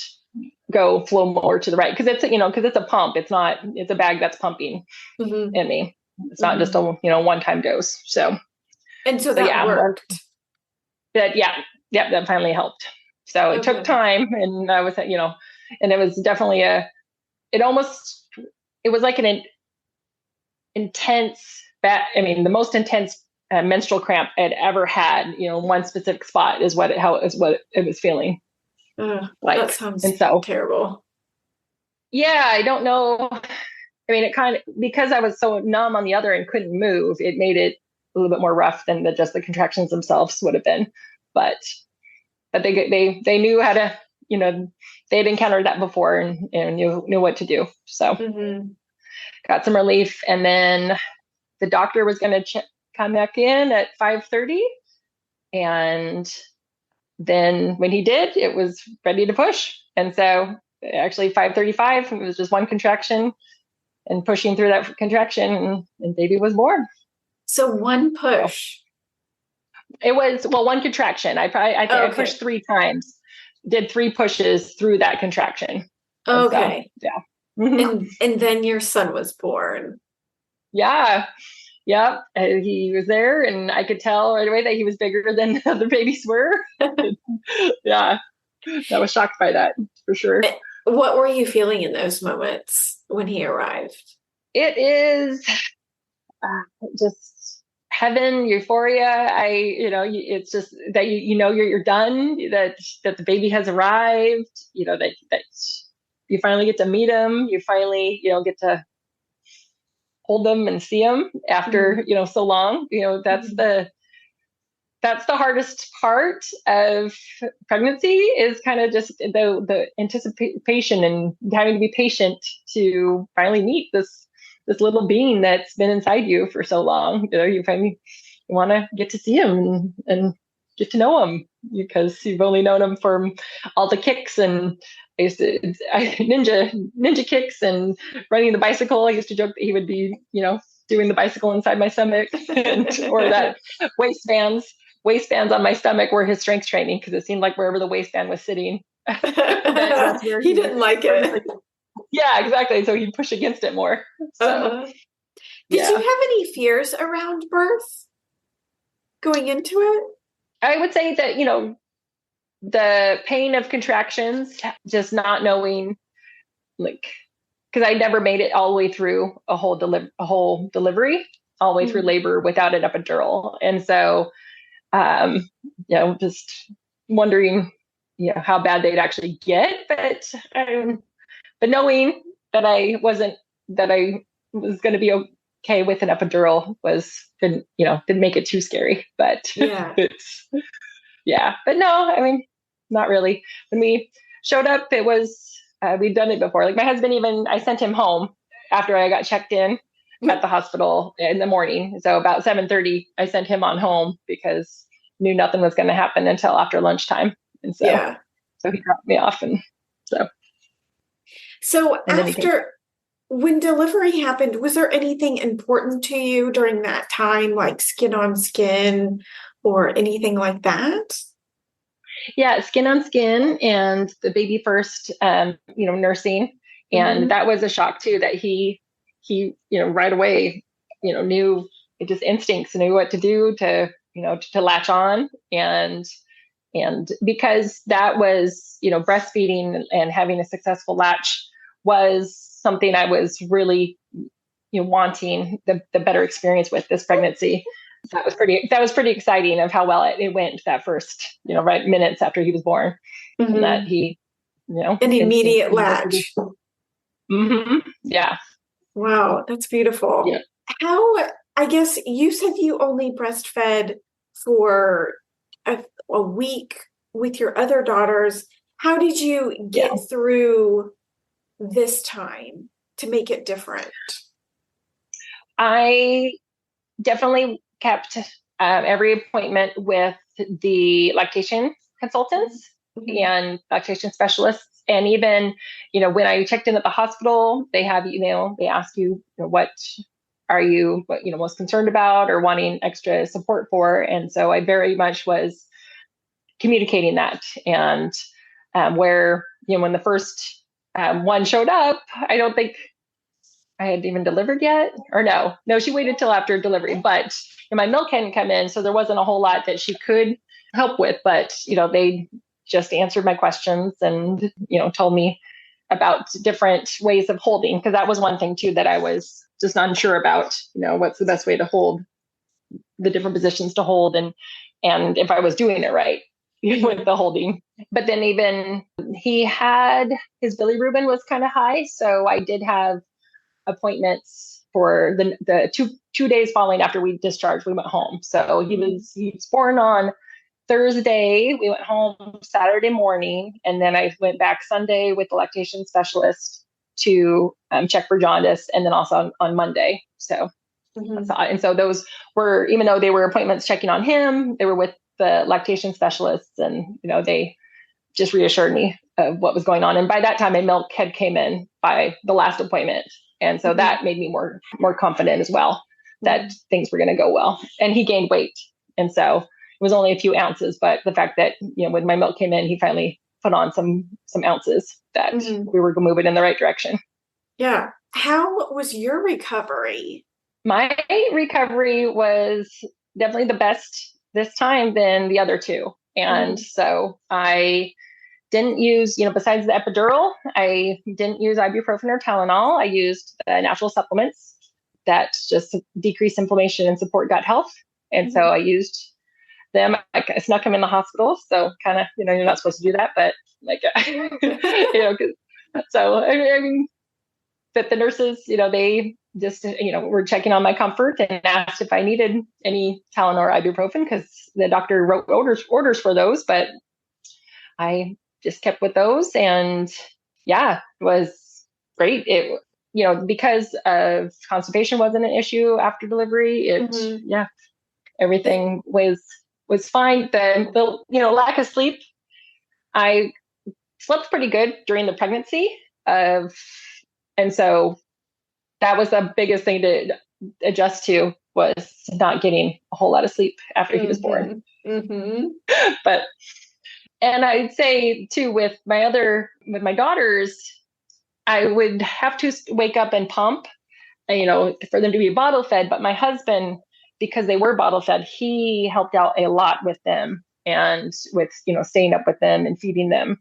Speaker 2: flow more to the right. Cause it's, it's a pump. It's a bag that's pumping in me. It's not just a, one-time dose. So,
Speaker 3: and so that worked.
Speaker 2: That finally helped. So it took time, and I was, and it was definitely it was like an intense, the most intense menstrual cramp I'd ever had, one specific spot is what it was feeling.
Speaker 3: That sounds terrible.
Speaker 2: Yeah. I don't know. I mean, it kind of, because I was so numb on the other and couldn't move, it made it little bit more rough than just the contractions themselves would have been. But they knew how to, they had encountered that before and knew what to do. So got some relief. And then the doctor was going to come back in at 5:30. And then when he did, it was ready to push. And so actually 5:35, it was just one contraction and pushing through that contraction, and baby was born.
Speaker 3: So one push.
Speaker 2: It was, one contraction. I pushed 3 times, did 3 pushes through that contraction.
Speaker 3: Okay.
Speaker 2: So, yeah.
Speaker 3: And then your son was born.
Speaker 2: Yeah. Yep. He was there, and I could tell right away that he was bigger than the other babies were. Yeah. I was shocked by that for sure.
Speaker 3: What were you feeling in those moments when he arrived?
Speaker 2: It is just heaven, euphoria. It's just that you're done, that the baby has arrived, that you finally get to meet him. You finally, get to hold them and see them after, so long. That's the hardest part of pregnancy, is kind of just the anticipation and having to be patient to finally meet this little being that's been inside you for so long. You finally want to get to see him and get to know him, because you've only known him from all the kicks, and ninja kicks and running the bicycle. I used to joke that he would be, doing the bicycle inside my stomach, or that waistbands on my stomach were his strength training, because it seemed like wherever the waistband was sitting, that's where
Speaker 3: he didn't like it.
Speaker 2: Yeah, exactly. So he'd push against it more. So,
Speaker 3: Did you have any fears around birth going into it?
Speaker 2: I would say that, the pain of contractions, just not knowing, because I never made it all the way through a whole delivery, all the way through labor without an epidural. And so, just wondering, how bad they'd actually get, but knowing that I was going to be okay with an epidural didn't make it too scary. But but no, not really. When we showed up, it was, we'd done it before. Like my husband, I sent him home after I got checked in at the hospital in the morning. So about 7:30, I sent him on home, because knew nothing was going to happen until after lunchtime. And so, so he dropped me off. And
Speaker 3: so after, when delivery happened, was there anything important to you during that time, like skin on skin or anything like that?
Speaker 2: Yeah, skin on skin, and the baby first, nursing. And that was a shock too, that he, right away, knew, just instincts, knew what to do to latch on. And because that was, breastfeeding and having a successful latch was something I was really, wanting the better experience with this pregnancy. That was pretty exciting, of how well it went that first, right minutes after he was born, and that he,
Speaker 3: an immediate latch.
Speaker 2: Yeah.
Speaker 3: Wow, that's beautiful.
Speaker 2: Yeah.
Speaker 3: How, I guess you said you only breastfed for a week with your other daughters. How did you get through this time to make it different? I definitely kept every appointment with the lactation consultants and lactation specialists. And even, when I checked in at the hospital, they have, they ask you, what are you, most concerned about or wanting extra support for? And so I very much was communicating that. And where, when the first one showed up, I don't think I had even delivered yet, or no, she waited till after delivery, but my milk hadn't come in. So there wasn't a whole lot that she could help with, but, they just answered my questions and, told me about different ways of holding. Cause that was one thing too, that I was just unsure about, what's the best way to hold, the different positions to hold, and if I was doing it right with the holding. But then even he had, his bilirubin was kind of high. So I did have appointments for the two days following after we discharged, we went home. So he was born on Thursday. We went home Saturday morning, and then I went back Sunday with the lactation specialist to check for jaundice, and then also on Monday. So, and so those were, even though they were appointments checking on him, they were with the lactation specialists, and they just reassured me of what was going on. And by that time, my milk had came in by the last appointment. And so that made me more confident as well that things were going to go well. And he gained weight. And so it was only a few ounces, but the fact that, when my milk came in, he finally put on some ounces that we were moving in the right direction.
Speaker 1: Yeah. How was your recovery?
Speaker 3: My recovery was definitely the best this time than the other two. And so I didn't use, besides the epidural, I didn't use ibuprofen or Tylenol. I used natural supplements that just decrease inflammation and support gut health. And so I used them. I snuck them in the hospital. So kind of, you're not supposed to do that, but so I mean, that the nurses, they just, were checking on my comfort and asked if I needed any Tylenol or ibuprofen, because the doctor wrote orders for those, but I just kept with those, and it was great. It, because of constipation wasn't an issue after delivery. Everything was fine. The lack of sleep, I slept pretty good during the pregnancy, and so that was the biggest thing to adjust to, was not getting a whole lot of sleep after he was born. But, and I'd say too, with my daughters, I would have to wake up and pump, for them to be bottle fed. But my husband, because they were bottle fed, he helped out a lot with them, and with, staying up with them and feeding them.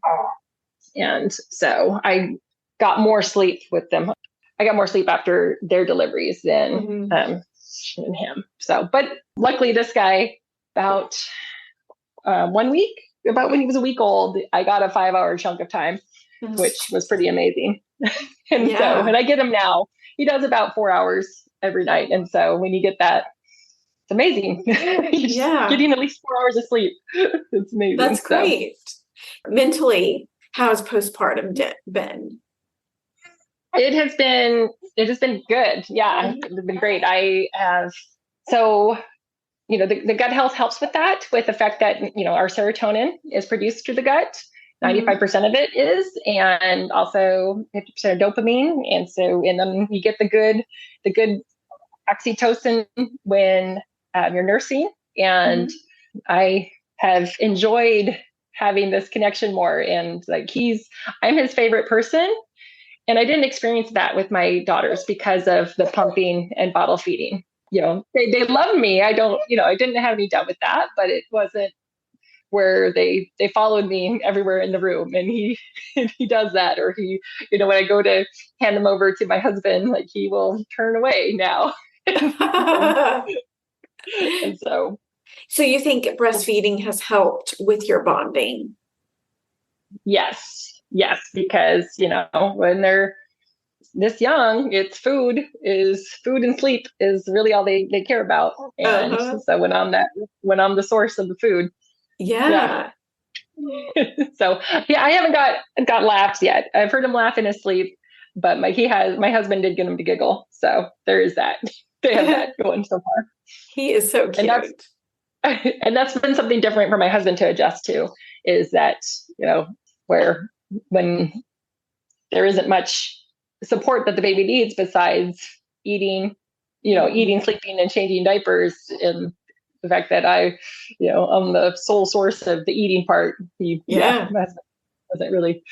Speaker 3: And so I got more sleep with them. I got more sleep after their deliveries than him. So, but luckily this guy, about 1 week, about when he was a week old, I got a 5-hour chunk of time, which was pretty amazing. And and I get him now. He does about 4 hours every night. And so when you get that, it's amazing. Getting at least 4 hours of sleep. It's amazing.
Speaker 1: That's great. Mentally, how's postpartum been?
Speaker 3: It has been good. Yeah, it's been great. I have, so, the gut health helps with that, with the fact that, our serotonin is produced through the gut. 95% of it is, and also 50% of dopamine. And so, and then you get the good oxytocin when you're nursing. And I have enjoyed having this connection more. And I'm his favorite person. And I didn't experience that with my daughters because of the pumping and bottle feeding. They love me. I didn't have any doubt with that, but it wasn't where they followed me everywhere in the room. And he does that, or he, when I go to hand them over to my husband, he will turn away now. And so
Speaker 1: you think breastfeeding has helped with your bonding?
Speaker 3: Yes, because, when they're this young, it's food and sleep is really all they care about. And so when I'm the source of the food.
Speaker 1: Yeah.
Speaker 3: So I haven't got laughs yet. I've heard him laugh in his sleep, but my husband did get him to giggle. So there is that. They have that going so far.
Speaker 1: He is so cute.
Speaker 3: And that's been something different for my husband to adjust to, is that, where when there isn't much support that the baby needs besides eating, sleeping and changing diapers, and the fact that I'm the sole source of the eating part, wasn't really,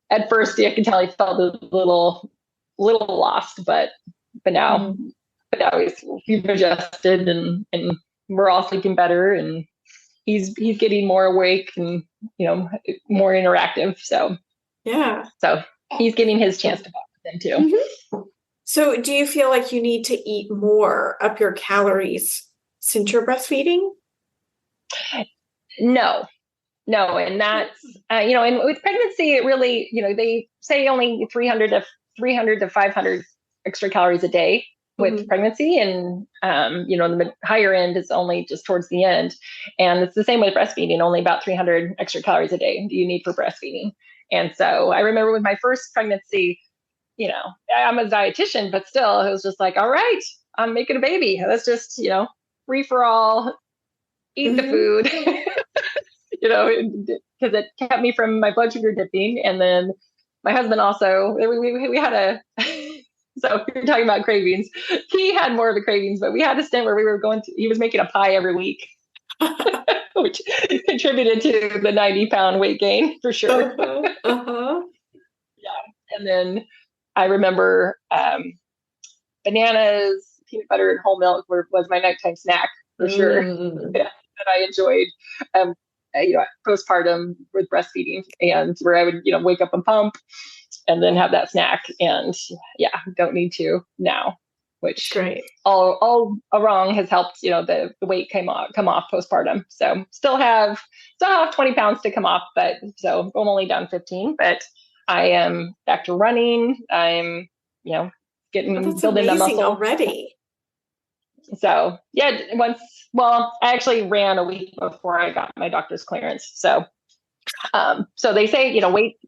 Speaker 3: at first, I can tell he felt a little lost, but now we've adjusted, and we're all sleeping better, and he's getting more awake and, more interactive. So, so he's getting his chance to bond with them too.
Speaker 1: So do you feel like you need to eat more, up your calories since you're breastfeeding?
Speaker 3: No. And that's, and with pregnancy, it really, they say only 300 to 500
Speaker 2: extra calories a day with pregnancy. And, the higher end is only just towards the end. And it's the same with breastfeeding, only about 300 extra calories a day do you need for breastfeeding. And so I remember with my first pregnancy, I'm a dietitian, but still it was just like, all right, I'm making a baby. Let's just, free for all, eat the food, because it kept me from my blood sugar dipping. And then my husband also, we had so you're talking about cravings. He had more of the cravings, but we had a stint where he was making a pie every week, which contributed to the 90-pound weight gain for sure. Yeah. And then I remember bananas, peanut butter, and whole milk was my nighttime snack for sure. Yeah, that I enjoyed. Postpartum with breastfeeding, and where I would, wake up and pump and then have that snack. And don't need to now, which
Speaker 1: great.
Speaker 2: All wrong has helped, the weight come off postpartum. So still have 20 pounds to come off, but so I'm only down 15, but I am back to running. I'm, building a muscle
Speaker 1: already.
Speaker 2: So I actually ran a week before I got my doctor's clearance. So, so they say,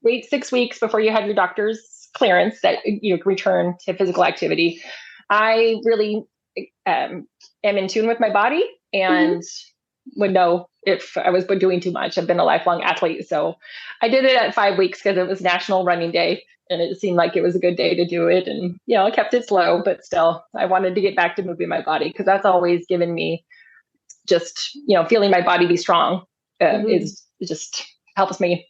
Speaker 2: wait 6 weeks before you have your doctor's clearance that you return to physical activity. I really am in tune with my body and would know if I was doing too much. I've been a lifelong athlete. So I did it at 5 weeks because it was National Running Day. And it seemed like it was a good day to do it. And, I kept it slow, but still, I wanted to get back to moving my body because that's always given me just, feeling my body be strong is just helps me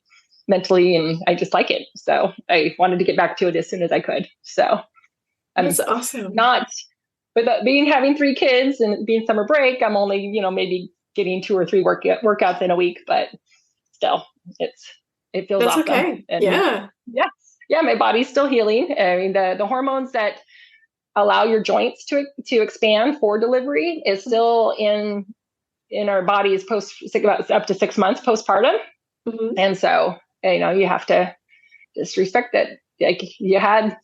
Speaker 2: mentally. And I just like it. So I wanted to get back to it as soon as I could. So
Speaker 1: that's awesome.
Speaker 2: Not with having 3 kids and being summer break, I'm only, maybe getting 2 or 3 workouts in a week, but still it feels
Speaker 1: that's
Speaker 2: awesome.
Speaker 1: Okay.
Speaker 2: And
Speaker 3: Yeah, my body's still healing. I mean, the hormones that allow your joints to expand for delivery is still in our bodies up to 6 months postpartum. And so, you have to just respect that. Like you had,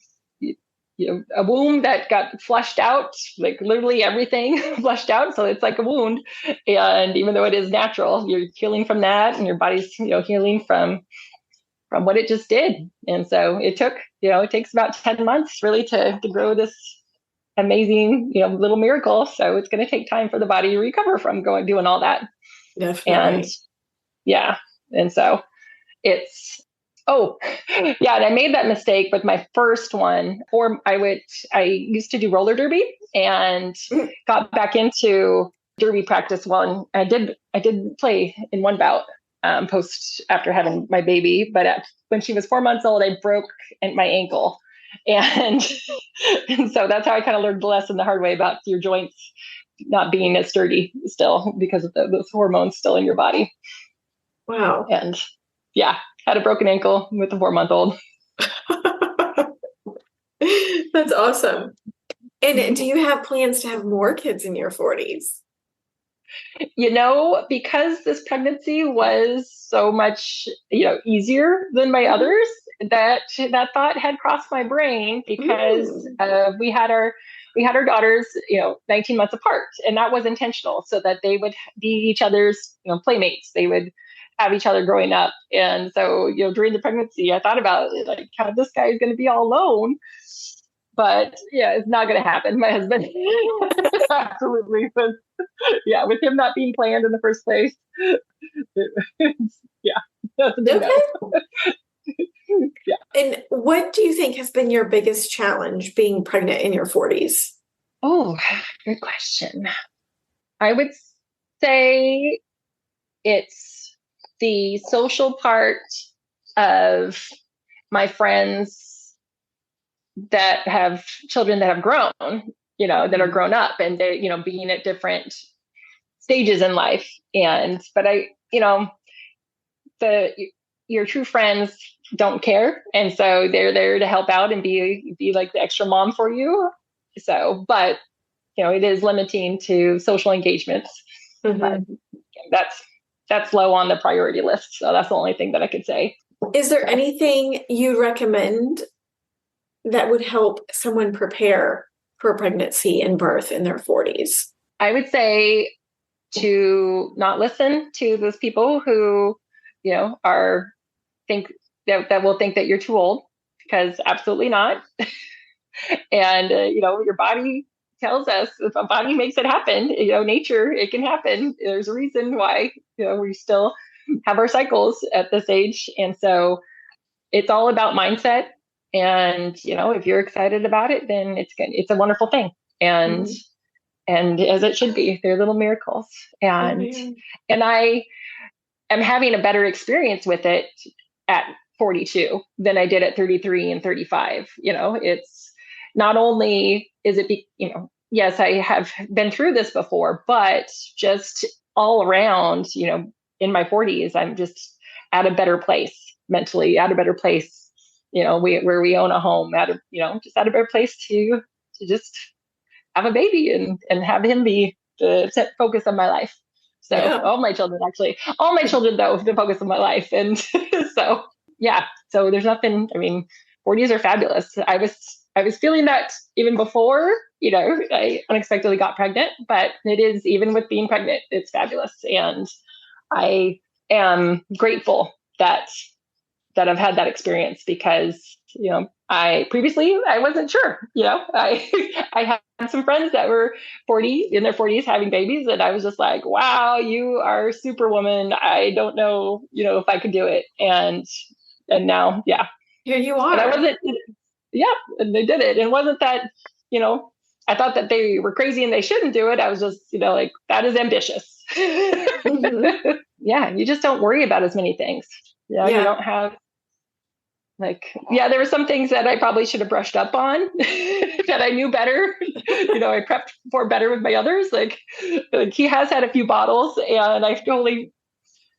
Speaker 3: a wound that got flushed out, like literally everything flushed out. So it's like a wound. And even though it is natural, you're healing from that, and your body's, healing from what it just did. And so it takes about 10 months really to grow this amazing, little miracle. So it's going to take time for the body to recover from doing all that.
Speaker 1: Definitely.
Speaker 3: And so and I made that mistake with my first one. I used to do roller derby and got back into derby practice. Well, and I did play in one bout after having my baby, but when she was 4 months old, I broke my ankle. And so that's how I kind of learned the lesson the hard way about your joints not being as sturdy still because of those hormones still in your body.
Speaker 1: Wow.
Speaker 3: And had a broken ankle with a 4-month-old.
Speaker 1: That's awesome. And do you have plans to have more kids in your 40s?
Speaker 3: Because this pregnancy was so much, easier than my others, that thought had crossed my brain because we had our daughters, 19 months apart, and that was intentional so that they would be each other's, playmates. They would have each other growing up. And so, during the pregnancy, I thought about it, like how this guy is going to be all alone. But it's not going to happen. My husband absolutely was, with him not being planned in the first place. That's a big no.
Speaker 1: And what do you think has been your biggest challenge being pregnant in your 40s?
Speaker 3: Oh, good question. I would say it's the social part of my friends that have children that have grown, that are grown up, and they, being at different stages in life. But your true friends don't care. And so they're there to help out and be like the extra mom for you. So, but, it is limiting to social engagements. But that's low on the priority list. So that's the only thing that I could say.
Speaker 1: Is there anything you'd recommend that would help someone prepare for pregnancy and birth in their 40s?
Speaker 3: I would say to not listen to those people who, think that will think that you're too old, because absolutely not. And, your body tells us, if a body makes it happen, nature, it can happen. There's a reason why, we still have our cycles at this age. And so it's all about mindset. And, if you're excited about it, then it's good. It's a wonderful thing. And, and as it should be, they're little miracles. And, and I am having a better experience with it at 42 than I did at 33 and 35. It's not only is it, yes, I have been through this before, but just all around, in my 40s, I'm just at a better place mentally, at a better place, where we own a home, just at a better place to just have a baby and have him be the focus of my life. So all my children, though, the focus of my life. And so, so there's nothing, 40s are fabulous. I was feeling that even before, I unexpectedly got pregnant, but it is, even with being pregnant, it's fabulous. And I am grateful that I've had that experience, because, I wasn't sure, I had some friends that were in their 40s having babies. And I was just like, wow, you are superwoman. I don't know, if I could do it. And now,
Speaker 1: here you are.
Speaker 3: And I wasn't, and they did it. And it wasn't that, I thought that they were crazy and they shouldn't do it. I was just, like, that is ambitious. You just don't worry about as many things. You don't have, there were some things that I probably should have brushed up on that I knew better. I prepped for better with my others. Like he has had a few bottles, and I totally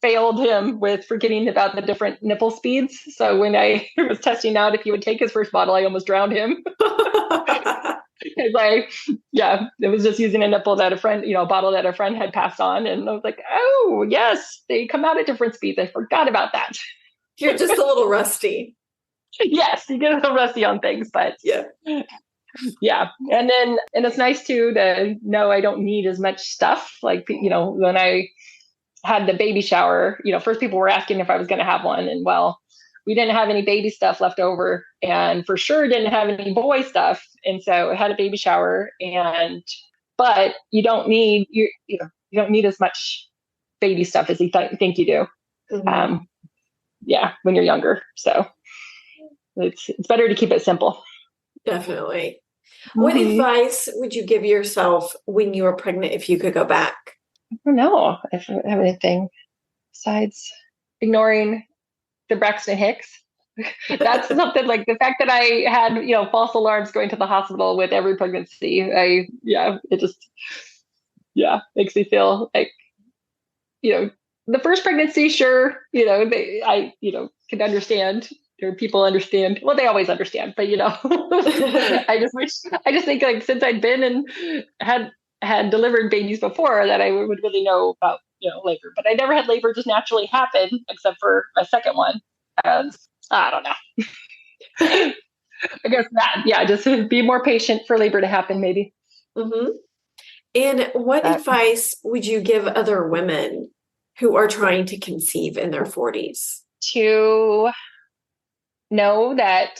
Speaker 3: failed him with forgetting about the different nipple speeds. So when I was testing out if he would take his first bottle, I almost drowned him. Because it was just using a nipple that a friend, a bottle that a friend had passed on. And I was like, oh, yes, they come out at different speeds. I forgot about that.
Speaker 1: You're just a little rusty.
Speaker 3: Yes, you get a little rusty on things, but and it's nice too to know I don't need as much stuff. Like, when I had the baby shower, first people were asking if I was going to have one, and we didn't have any baby stuff left over, and for sure didn't have any boy stuff. And so I had a baby shower, but you don't need, you don't need as much baby stuff as you think you do. When you're younger. So it's better to keep it simple.
Speaker 1: Definitely. What advice would you give yourself when you were pregnant if you could go back?
Speaker 3: I don't know if I have anything besides ignoring the Braxton Hicks. That's something, like the fact that I had, false alarms going to the hospital with every pregnancy. It just, makes me feel like, the first pregnancy, sure, I can understand, or people understand. Well, they always understand, but I just think, like, since I'd been and had delivered babies before, that I would really know about, labor. But I never had labor just naturally happen, except for my second one. I don't know. I guess that, just be more patient for labor to happen, maybe.
Speaker 1: And what advice would you give other women who are trying to conceive in their 40s?
Speaker 3: To know that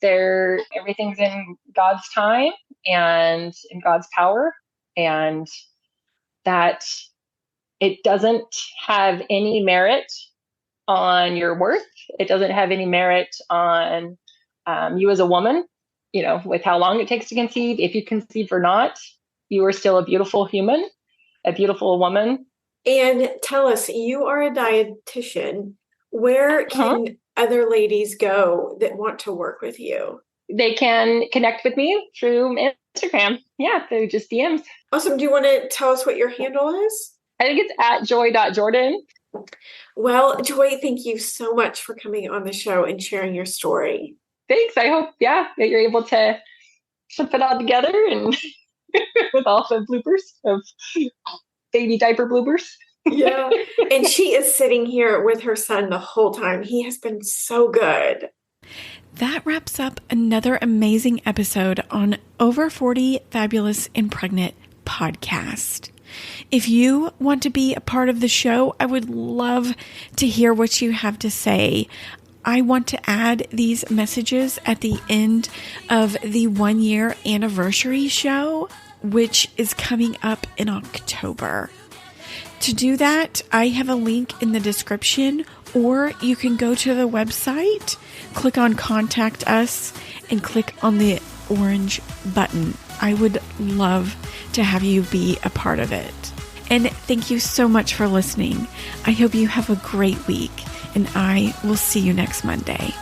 Speaker 3: everything's in God's time and in God's power, and that it doesn't have any merit on your worth. It doesn't have any merit on you as a woman, with how long it takes to conceive. If you conceive or not, you are still a beautiful human, a beautiful woman.
Speaker 1: And tell us, you are a dietitian. Where can other ladies go that want to work with you?
Speaker 3: They can connect with me through Instagram. Through just DMs.
Speaker 1: Awesome. Do you want to tell us what your handle is?
Speaker 3: I think it's @joy.jordan.
Speaker 1: Well, Joy, thank you so much for coming on the show and sharing your story.
Speaker 3: Thanks. I hope, that you're able to put it all together and with all the bloopers of baby diaper bloopers.
Speaker 1: And she is sitting here with her son the whole time. He has been so good. That wraps up another amazing episode on Over 40 Fabulous and Pregnant podcast. If you want to be a part of the show, I would love to hear what you have to say. I want to add these messages at the end of the 1-year anniversary show, which is coming up in October. To do that, I have a link in the description, or you can go to the website, click on Contact Us, and click on the orange button. I would love to have you be a part of it. And thank you so much for listening. I hope you have a great week, and I will see you next Monday.